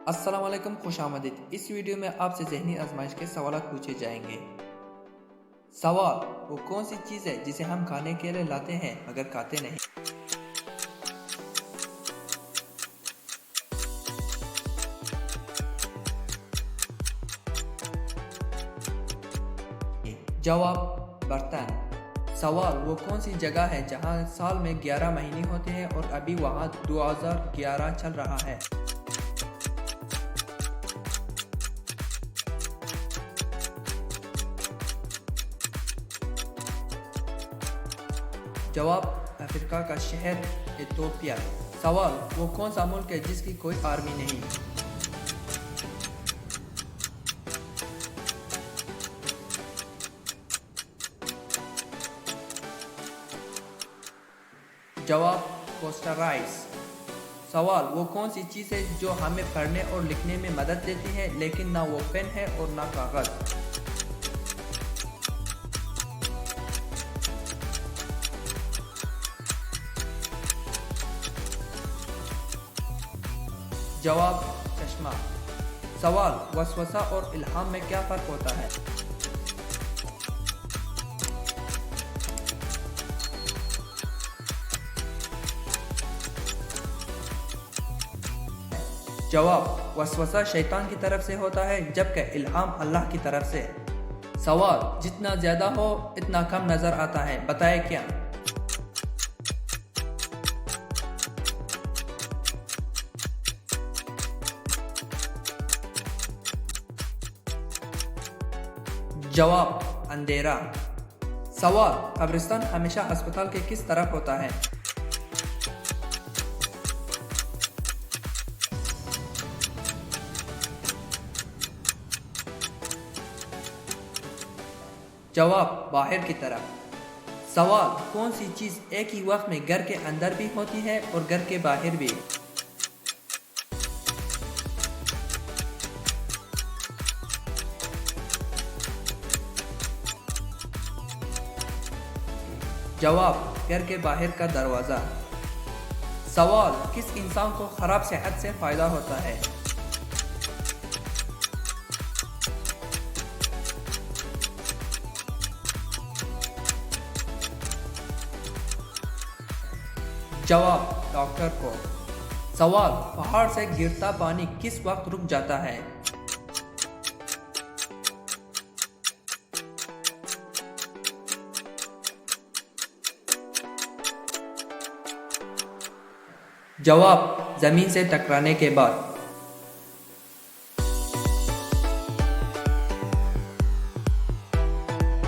अस्सलाम वालेकुम, खुशामदीद। इस वीडियो में आपसे ज़हनी आजमाइश के सवाल पूछे जाएंगे। सवाल: वो कौन सी चीज़ है जिसे हम खाने के लिए लाते हैं मगर खाते नहीं? जवाब: बर्तन। सवाल: वो कौन सी जगह है जहां साल में 11 महीने होते हैं और अभी वहां 2011 चल रहा है? जवाब: अफ्रीका का शहर इथियोपिया। सवाल: वो कौन सा मुल्क है जिसकी कोई आर्मी नहीं? जवाब: कोस्टा राइस। सवाल: वो कौन सी चीज़ है जो हमें पढ़ने और लिखने में मदद देती है लेकिन ना वो पेन है और ना कागज़? जवाब: चश्मा। सवाल: वसवसा और इल्हाम में क्या फ़र्क होता है? जवाब: वसवसा शैतान की तरफ से होता है जबकि इल्हाम अल्लाह की तरफ से। सवाल: जितना ज़्यादा हो इतना कम नज़र आता है, बताएं क्या? जवाब: अंधेरा। सवाल: कब्रिस्तान हमेशा अस्पताल के किस तरफ होता है? जवाब: बाहर की तरफ। सवाल: कौन सी चीज़ एक ही वक्त में घर के अंदर भी होती है और घर के बाहर भी? जवाब: घर के बाहर का दरवाज़ा। सवाल: किस इंसान को खराब सेहत से फ़ायदा होता है? जवाब: डॉक्टर को। सवाल: पहाड़ से गिरता पानी किस वक्त रुक जाता है? जवाब: जमीन से टकराने के बाद।